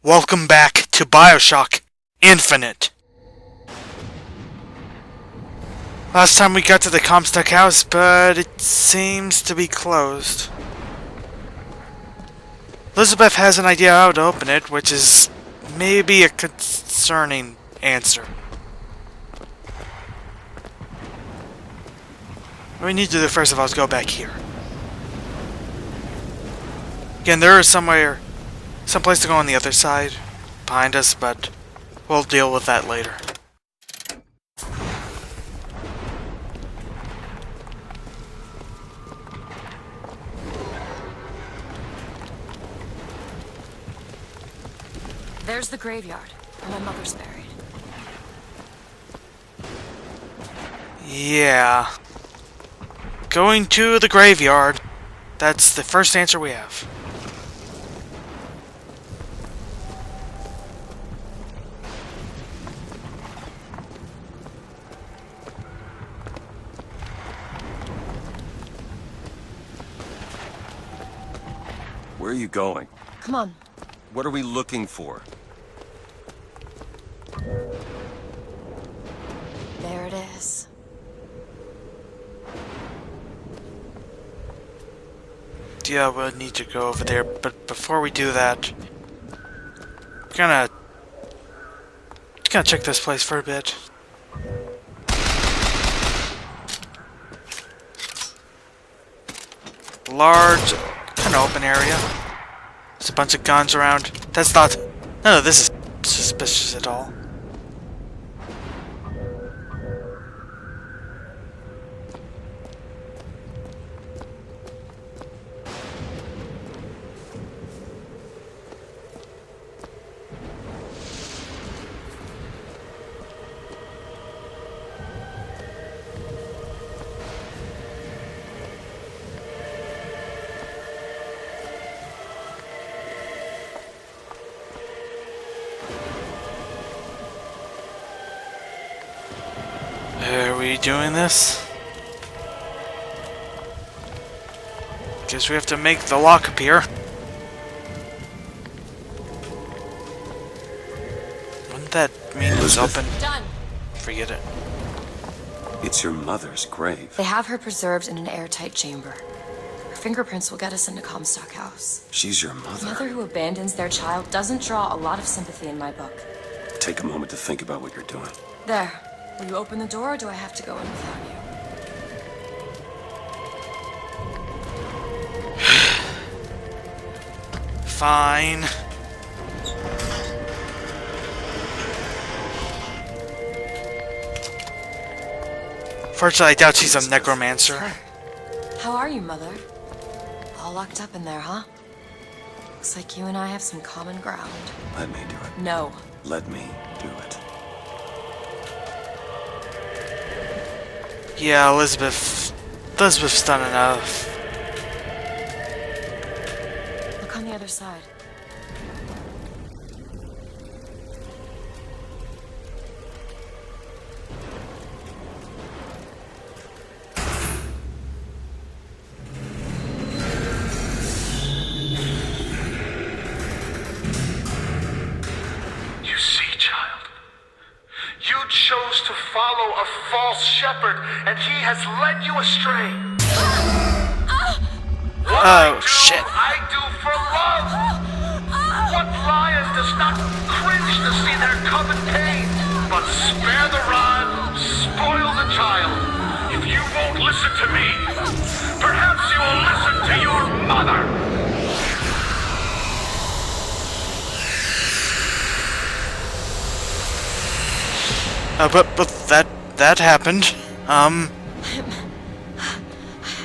Welcome back to Bioshock Infinite. Last time we got to the Comstock house, but it seems to be closed. Elizabeth has an idea how to open it, which is maybe a concerning answer. What we need to do first of all is go back here. Again, there is someplace to go on the other side, behind us, but we'll deal with that later. There's the graveyard, where my mother's buried. Yeah. Going to the graveyard. That's the first answer we have. Where are you going? Come on. What are we looking for? There it is. Yeah, we'll need to go over there, but before we do that, we're gonna check this place for a bit. Large, kind of open area. There's a bunch of guns around. That's not... None of this is suspicious at all. Are we doing this? Guess we have to make the lock appear. Wouldn't that mean it's open? Done. Forget it. It's your mother's grave. They have her preserved in an airtight chamber. Her fingerprints will get us into Comstock House. She's your A mother. mother who abandons their child doesn't draw a lot of sympathy in my book. Take a moment to think about what you're doing. There. Will you open the door, or do I have to go in without you? Fine. Fortunately, I doubt she's a necromancer. How are you, Mother? All locked up in there, huh? Looks like you and I have some common ground. Let me do it. No. Let me do it. Yeah, Elizabeth's done enough. Look on the other side. You see, child, you chose to follow a false shepherd, and he has led you astray. Oh, shit. I do for love. What lion does not cringe to see their cub in pain? But spare the rod, spoil the child. If you won't listen to me, perhaps you will listen to your mother. But that happened.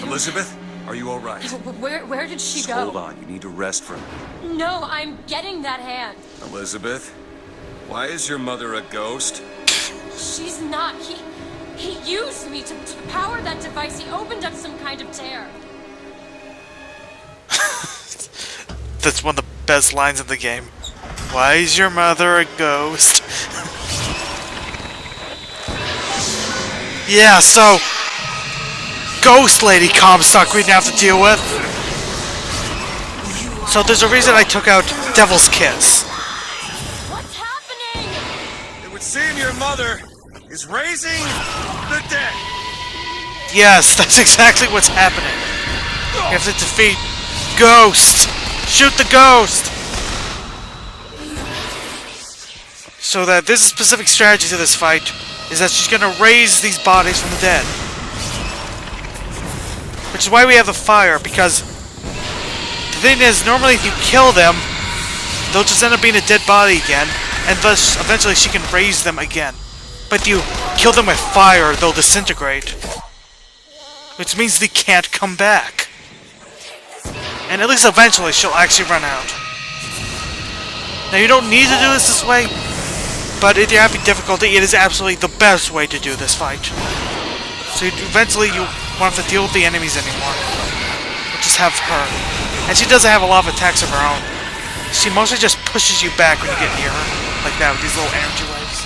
Elizabeth, are you all right? Where did she Just go? hold on. You need to rest for a minute. No, I'm getting that hand. Elizabeth, why is your mother a ghost? She's not. He used me to power that device. He opened up some kind of tear. That's one of the best lines in the game. Why is your mother a ghost? Yeah, so... Ghost Lady Comstock we'd have to deal with. So there's a reason I took out Devil's Kiss. seeing your mother is raising the dead. Yes, that's exactly what's happening. You have to defeat Ghost. Shoot the Ghost. So that this specific strategy to this fight is that she's gonna raise these bodies from the dead. Which is why we have the fire, because the thing is, normally if you kill them, they'll just end up being a dead body again, and thus eventually she can raise them again. But if you kill them with fire, they'll disintegrate. Which means they can't come back. And at least eventually she'll actually run out. Now you don't need to do this way, but if you're having difficulty, it is absolutely the best way to do this fight. So eventually you won't have to deal with the enemies anymore. You'll just have her. And she doesn't have a lot of attacks of her own. She mostly just pushes you back when you get near her. Like that, with these little energy waves.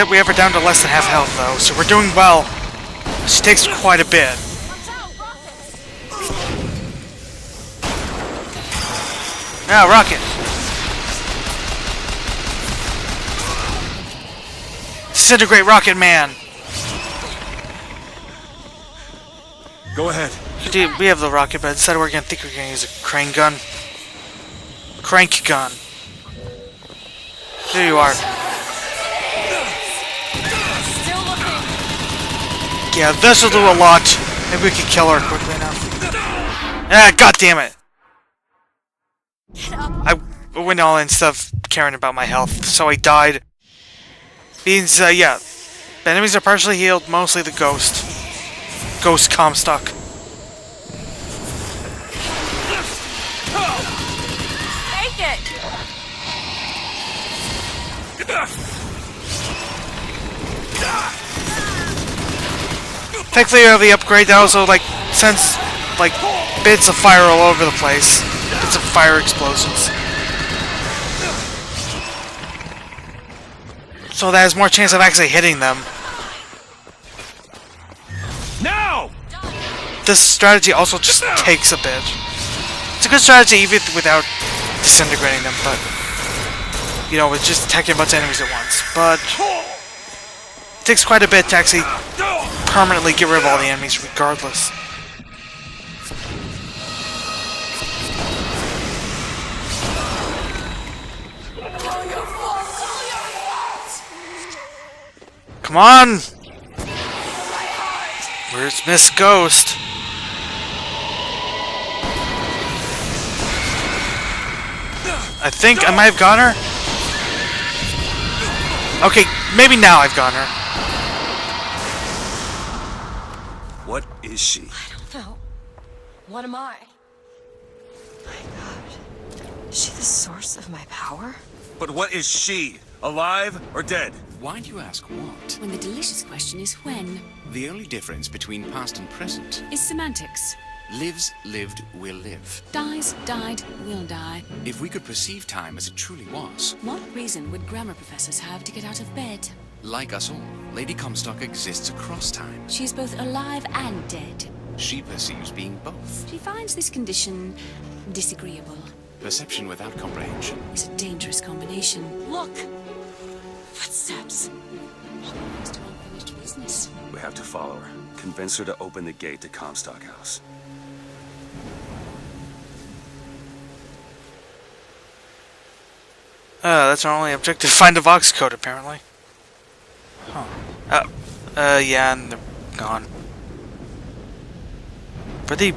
We have her down to less than half health, though, so we're doing well. She takes quite a bit. Now, Rocket! Disintegrate Rocket Man! Go ahead. Dude, we have the rocket, but instead we're gonna use a crane gun. Crank gun. There you are. Still looking. Yeah, this will do a lot. Maybe we can kill her quickly enough. Ah, god damn it! I went all in stuff caring about my health, so I died. Means, yeah. The enemies are partially healed, mostly the ghost. Ghost Comstock. Take it. Thankfully, you have the upgrade that also, like, sends, like, bits of fire all over the place. Bits of fire explosions. So that has more chance of actually hitting them. Now! This strategy also just takes a bit. It's a good strategy even without disintegrating them, but... You know, with just attacking a bunch of enemies at once. But... It takes quite a bit to actually permanently get rid of all the enemies regardless. Come on! Where's Miss Ghost? I think I might have got her. Okay, maybe now I've got her. What is she? I don't know. What am I? My God. Is she the source of my power? But what is she? Alive or dead? Why do you ask what? When the delicious question is when. The only difference between past and present Is semantics. lives, lived, will live. Dies, died, will die. If we could perceive time as it truly was, What reason would grammar professors have to get out of bed? like us all, Lady Comstock exists across time. She is both alive and dead. She perceives being both. She finds this condition disagreeable. Perception without comprehension. It's a dangerous combination. Look! Footsteps. Almost to unfinished business. We have to follow her. Convince her to open the gate to Comstock House. That's our only objective. Find the Vox code, apparently. Huh. Yeah, and they're gone. Were they,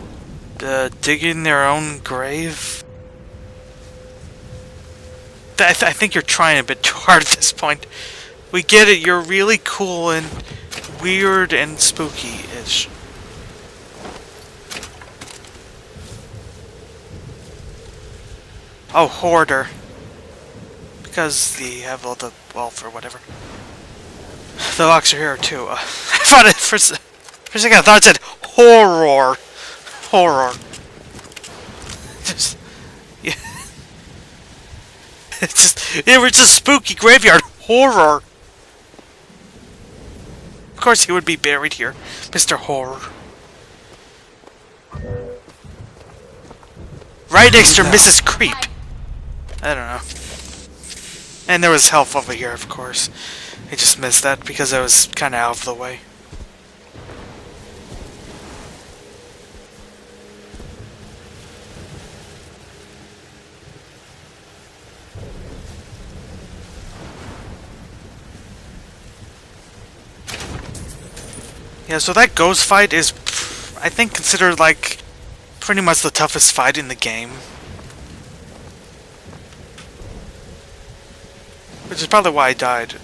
digging their own grave? I think you're trying a bit too hard at this point. We get it, you're really cool and weird and spooky-ish. Oh, hoarder. Because they have all the wealth or whatever. The Vox are here too. I thought it for a second. I thought it said horror. Horror. Just yeah. It's a spooky graveyard. Horror. Of course, he would be buried here, Mr. Horror. Right next to Mrs. Creep. I don't know. And there was health over here, of course. I just missed that because I was kind of out of the way. Yeah, so that ghost fight is, I think, considered like pretty much the toughest fight in the game. Which is probably why I died.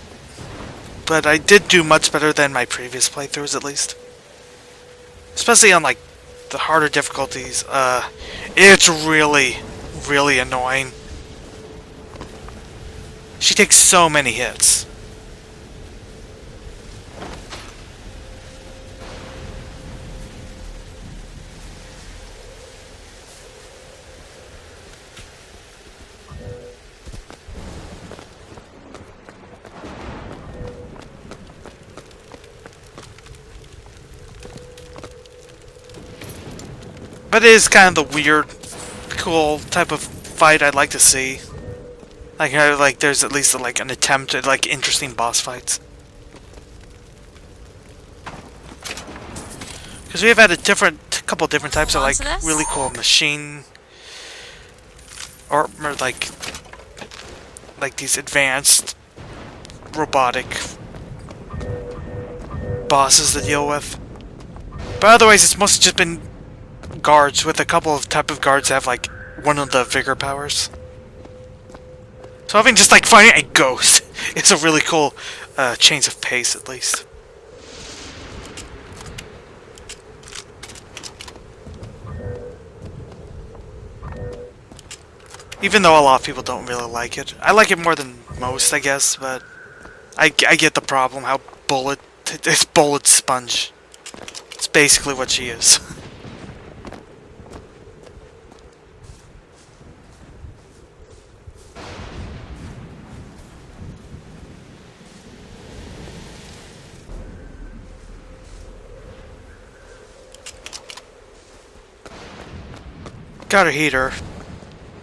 But I did do much better than my previous playthroughs, at least. Especially on like the harder difficulties. It's really, really annoying. She takes so many hits. But it is kind of the weird, cool type of fight I'd like to see. Like there's at least like an attempt at like interesting boss fights. Because we have had a couple different types of like really cool machine, or like these advanced robotic bosses to deal with. But otherwise, it's mostly just been guards, with a couple of type of guards that have like one of the vigor powers. So having just like fighting a ghost, it's a really cool change of pace, at least. Even though a lot of people don't really like it. I like it more than most, I guess, but I get the problem, how it's bullet sponge. It's basically what she is. Gotta heat her.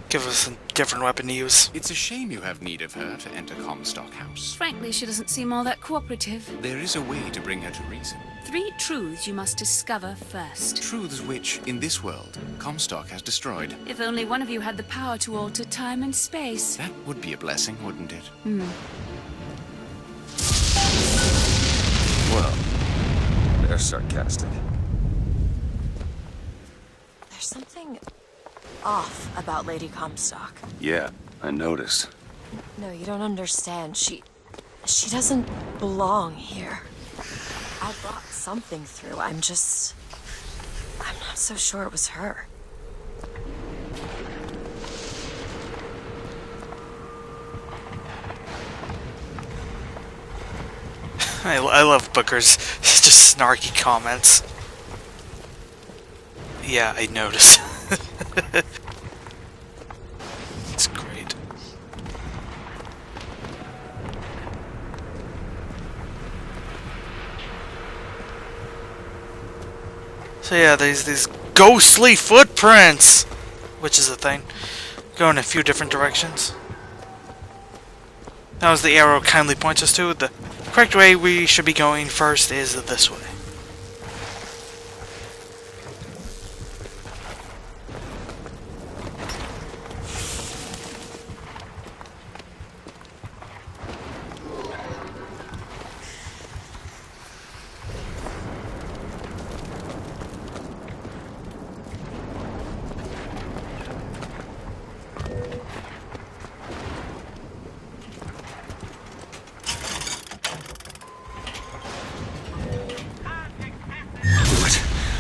Give us a different weapon to use. It's a shame you have need of her to enter Comstock House. Frankly, she doesn't seem all that cooperative. There is a way to bring her to reason. 3 truths you must discover first. Truths which, in this world, Comstock has destroyed. If only one of you had the power to alter time and space. That would be a blessing, wouldn't it? Well, they're sarcastic. There's something off about Lady Comstock. Yeah, I noticed. No, you don't understand. She doesn't belong here. I brought something through. I'm not so sure it was her. I love Booker's just snarky comments. Yeah, I noticed. It's great. So yeah, there's these ghostly footprints, which is a thing. Go in a few different directions. Now as the arrow kindly points us to, the correct way we should be going first is this way.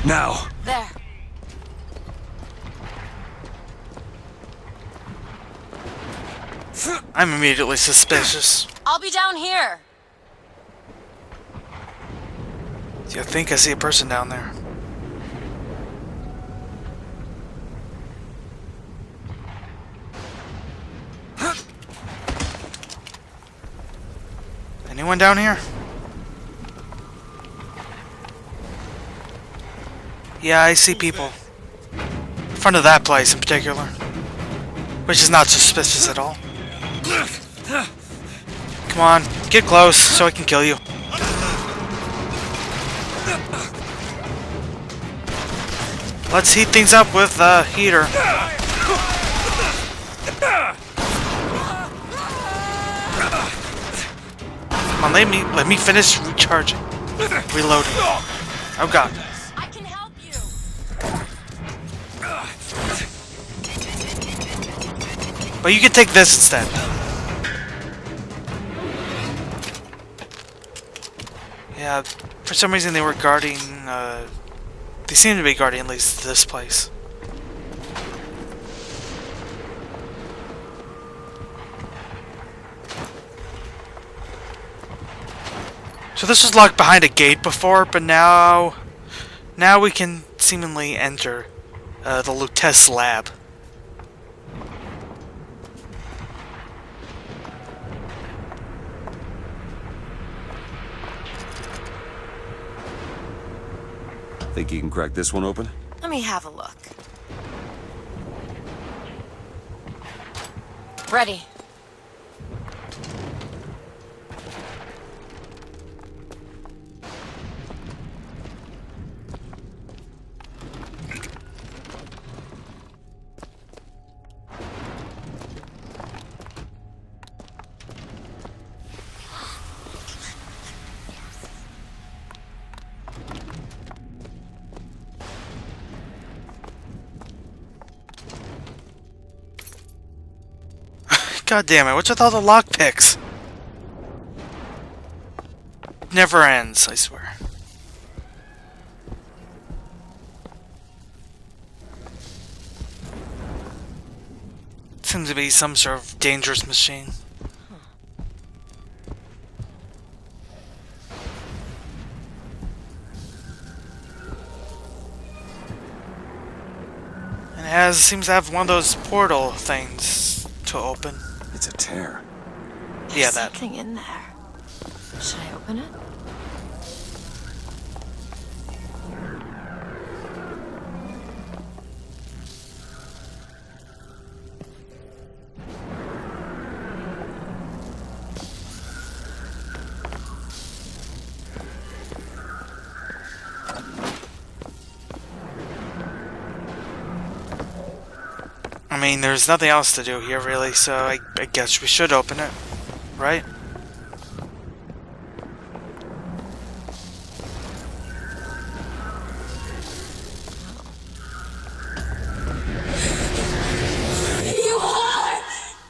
Now! There. I'm immediately suspicious. I'll be down here. Do you think I see a person down there? Anyone down here? Yeah, I see people. front of that place in particular. Which is not suspicious at all. Come on, get close so I can kill you. Let's heat things up with the heater. Come on, let me finish recharging. Reloading. Oh god. I can help you. But you can take this instead. Yeah, for some reason they were guarding, they seem to be guarding at least this place. So this was locked behind a gate before, but now we can seemingly enter the Lutece lab. Think you can crack this one open? Let me have a look. Ready. God damn it, what's with all the lockpicks? Never ends, I swear. Seems to be some sort of dangerous machine. And it seems to have one of those portal things to open. It's a tear. Yeah, There's that. something in there. Should I open it? I mean, there's nothing else to do here, really, so I guess we should open it, right? You are!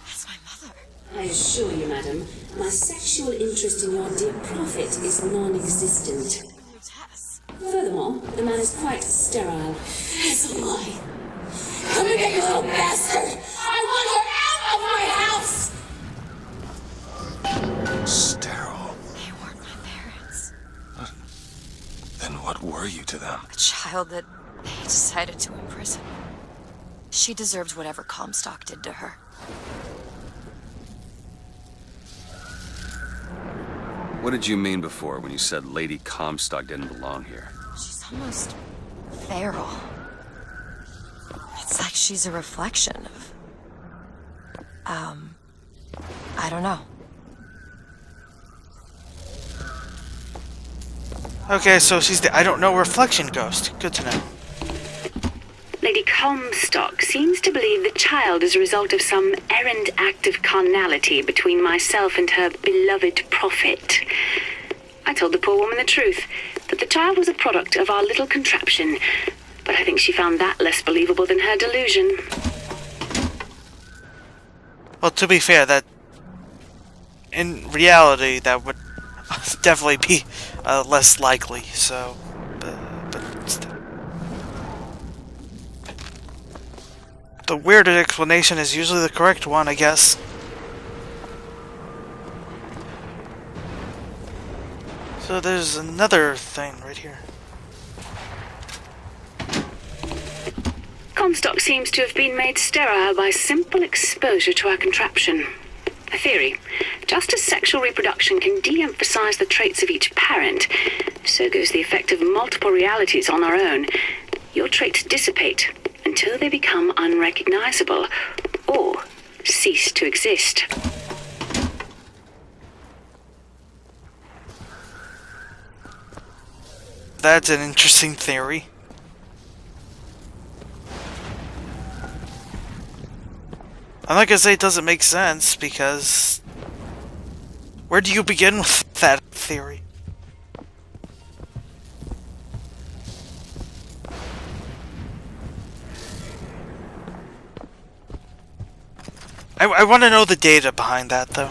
That's my mother. I assure you, madam, my sexual interest in your dear prophet is non-existent. Tess. Furthermore, the man is quite sterile. As am I. Come and get you little bastard! I want her out of my house! Sterile. They weren't my parents. Then what were you to them? A child that they decided to imprison. She deserved whatever Comstock did to her. What did you mean before when you said Lady Comstock didn't belong here? She's almost feral. It's like she's a reflection of... I don't know. Okay, so she's the I don't know reflection ghost. Good to know. Lady Comstock seems to believe the child is a result of some errant act of carnality between myself and her beloved prophet. I told the poor woman the truth, that the child was a product of our little contraption, but I think she found that less believable than her delusion. Well, to be fair, that in reality that would definitely be less likely. So, but still. The weirder explanation is usually the correct one, I guess. So there's another thing right here. Comstock seems to have been made sterile by simple exposure to our contraption. A theory. Just as sexual reproduction can de-emphasize the traits of each parent, so goes the effect of multiple realities on our own. Your traits dissipate, until they become unrecognizable or cease to exist. That's an interesting theory. I'm not gonna say it doesn't make sense, because where do you begin with that theory? I want to know the data behind that, though.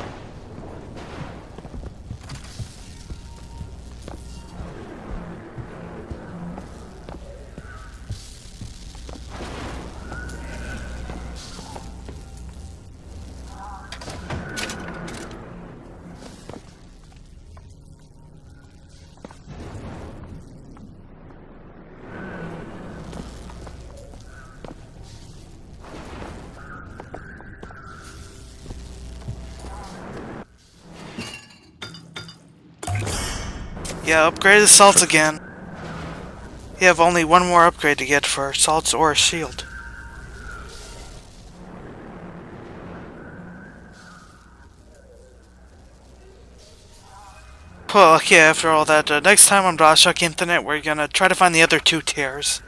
Yeah, upgrade the salts again. You have only one more upgrade to get for salts or a shield. Well, okay, after all that, next time on Bioshock Infinite, we're gonna try to find the other two tears.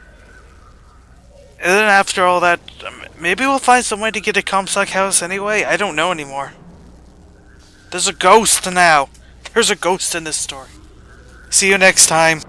And then after all that, maybe we'll find some way to get a Comstock house anyway? I don't know anymore. There's a ghost now. There's a ghost in this story. See you next time.